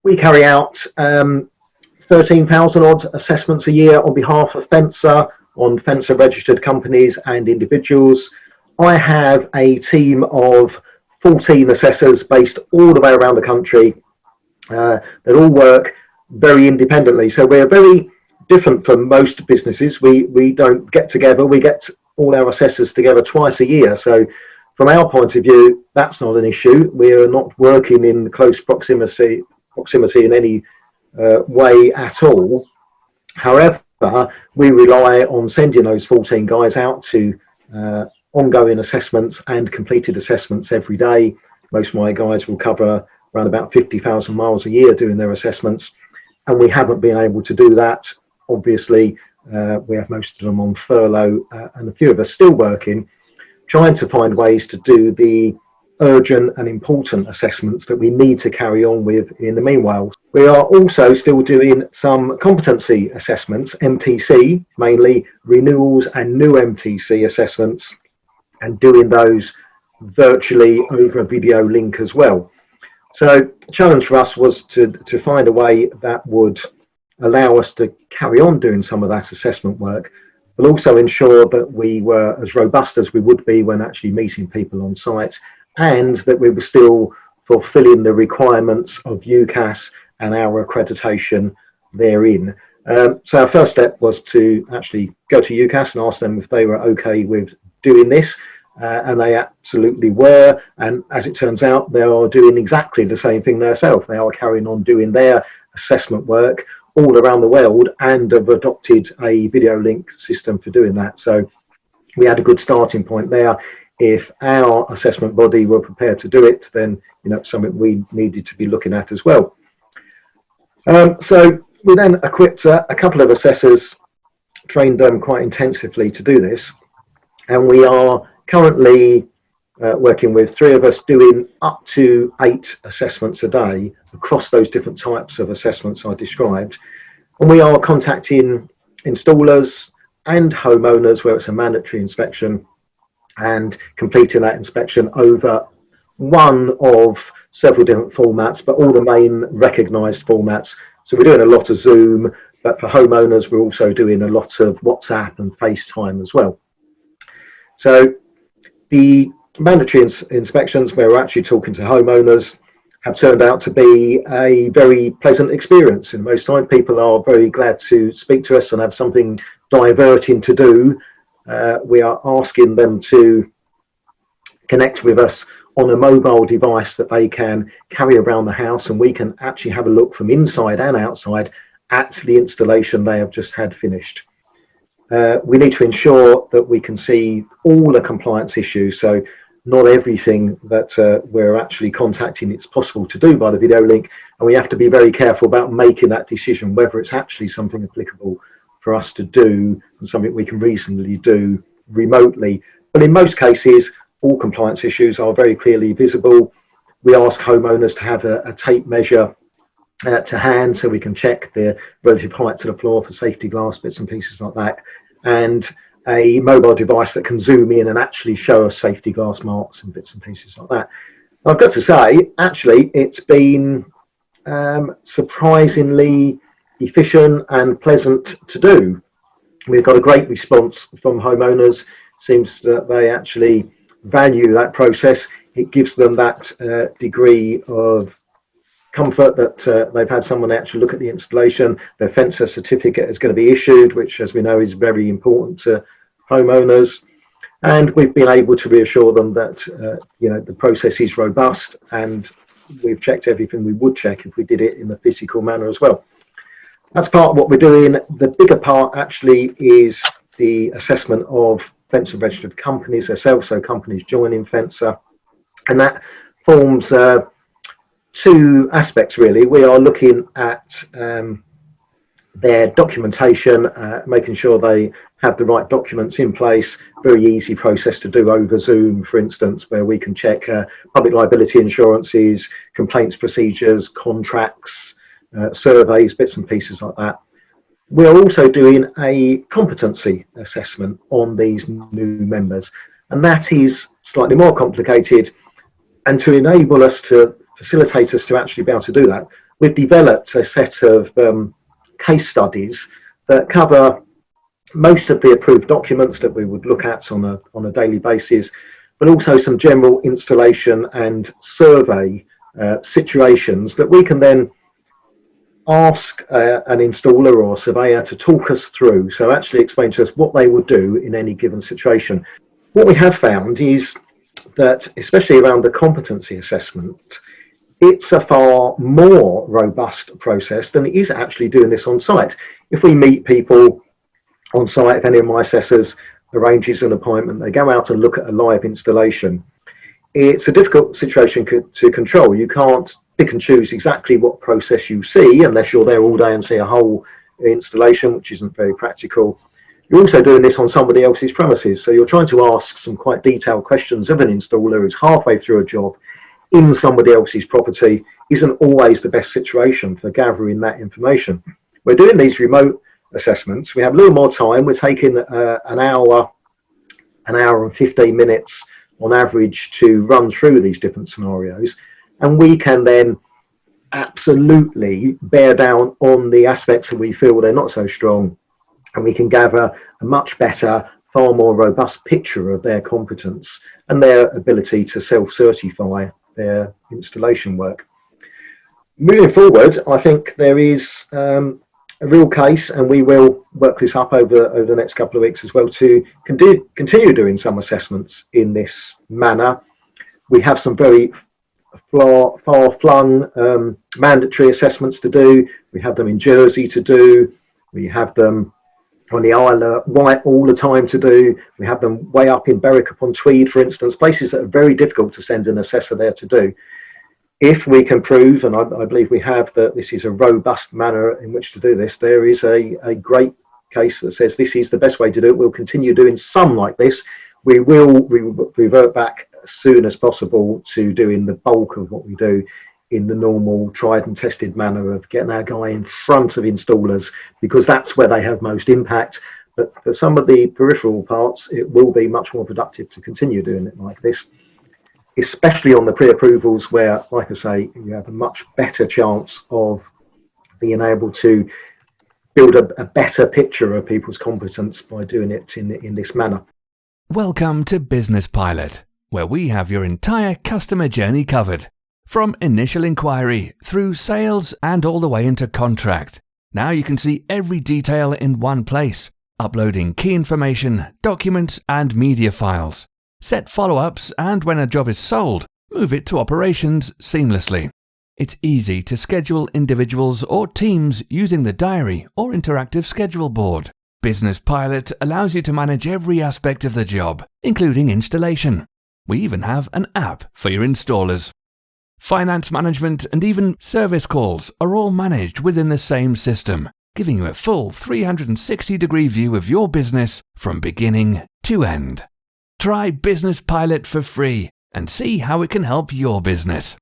We carry out 13,000 odd assessments a year on behalf of Fencer, on Fencer registered companies and individuals. I have a team of 14 assessors based all the way around the country that all work very independently. So we're very different from most businesses. We don't get together. We get all our assessors together twice a year. So from our point of view, that's not an issue. We're not working in close proximity in any way at all. However, we rely on sending those 14 guys out to ongoing assessments and completed assessments every day. Most of my guys will cover around about 50,000 miles a year doing their assessments, and we haven't been able to do that. Obviously, we have most of them on furlough and a few of us still working, trying to find ways to do the urgent and important assessments that we need to carry on with in the meanwhile. We are also still doing some competency assessments, MTC, mainly renewals and new MTC assessments, and doing those virtually over a video link as well. So the challenge for us was to find a way that would allow us to carry on doing some of that assessment work, but also ensure that we were as robust as we would be when actually meeting people on site, and that we were still fulfilling the requirements of UCAS and our accreditation therein. So our first step was to actually go to UCAS and ask them if they were okay with doing this, and they absolutely were. And as it turns out, they are doing exactly the same thing themselves. They are carrying on doing their assessment work all around the world and have adopted a video link system for doing that. So we had a good starting point there. If our assessment body were prepared to do it, then something we needed to be looking at as well. So we then equipped a couple of assessors, trained them quite intensively to do this, and we are currently working with 3 of us doing up to 8 assessments a day across those different types of assessments I described. And we are contacting installers and homeowners where it's a mandatory inspection, and completing that inspection over one of several different formats, but all the main recognised formats. So we're doing a lot of Zoom, but for homeowners, we're also doing a lot of WhatsApp and FaceTime as well. So the mandatory inspections where we're actually talking to homeowners have turned out to be a very pleasant experience. And most time people are very glad to speak to us and have something diverting to do. We are asking them to connect with us on a mobile device that they can carry around the house, and we can actually have a look from inside and outside at the installation they have just had finished. We need to ensure that we can see all the compliance issues, so not everything that we're actually contacting it's possible to do by the video link, and we have to be very careful about making that decision whether it's actually something applicable for us to do and something we can reasonably do remotely. But in most cases, all compliance issues are very clearly visible. We ask homeowners to have a tape measure to hand so we can check the relative height to the floor for safety glass bits and pieces like that, and a mobile device that can zoom in and actually show us safety glass marks and bits and pieces like that. I've got to say, actually, it's been surprisingly efficient and pleasant to do. We've got a great response from homeowners. Seems that they actually value that process. It gives them that degree of comfort that they've had someone actually look at the installation. Their fencer certificate is going to be issued, which, as we know, is very important to homeowners. And we've been able to reassure them that the process is robust, and we've checked everything we would check if we did it in the physical manner as well. That's part of what we're doing. The bigger part actually is the assessment of Fencer registered companies themselves, so companies joining Fencer, and that forms 2 aspects really. We are looking at their documentation, making sure they have the right documents in place. Very easy process to do over Zoom, for instance, where we can check public liability insurances, complaints procedures, contracts, surveys, bits and pieces like that. We're also doing a competency assessment on these new members, and that is slightly more complicated. And to enable us to facilitate us to actually be able to do that, we've developed a set of case studies that cover most of the approved documents that we would look at on a daily basis, but also some general installation and survey situations that we can then ask an installer or a surveyor to talk us through. So actually explain to us what they would do in any given situation. What we have found is that, especially around the competency assessment, it's a far more robust process than it is actually doing this on site. If we meet people on site, if any of my assessors arranges an appointment, they go out and look at a live installation. It's a difficult situation to control. You can't pick and choose exactly what process you see unless you're there all day and see a whole installation, which isn't very practical. You're also doing this on somebody else's premises, so you're trying to ask some quite detailed questions of an installer who's halfway through a job in somebody else's property. Isn't always the best situation for gathering that information. We're doing these remote assessments. We have a little more time. We're taking an hour and 15 minutes on average to run through these different scenarios, and we can then absolutely bear down on the aspects that we feel they're not so strong, and we can gather a much better, far more robust picture of their competence and their ability to self-certify their installation work. Moving forward, I think there is a real case, and we will work this up over the next couple of weeks as well, to continue doing some assessments in this manner. We have some very far-flung mandatory assessments to do. We have them in Jersey to do. We have them on the Isle of Wight all the time to do. We have them way up in Berwick-upon-Tweed, for instance, places that are very difficult to send an assessor there to do. If we can prove, and I believe we have, that this is a robust manner in which to do this, there is a great case that says this is the best way to do it. We'll continue doing some like this. We will revert back as soon as possible to doing the bulk of what we do in the normal tried and tested manner of getting our guy in front of installers, because that's where they have most impact. But for some of the peripheral parts, it will be much more productive to continue doing it like this, especially on the pre-approvals where, like I say, you have a much better chance of being able to build a better picture of people's competence by doing it in this manner. Welcome to Business Pilot, where we have your entire customer journey covered, from initial inquiry through sales and all the way into contract. Now you can see every detail in one place, uploading key information, documents and media files. Set follow-ups, and when a job is sold, move it to operations seamlessly. It's easy to schedule individuals or teams using the diary or interactive schedule board. Business Pilot allows you to manage every aspect of the job, including installation. We even have an app for your installers. Finance management and even service calls are all managed within the same system, giving you a full 360-degree view of your business from beginning to end. Try Business Pilot for free and see how it can help your business.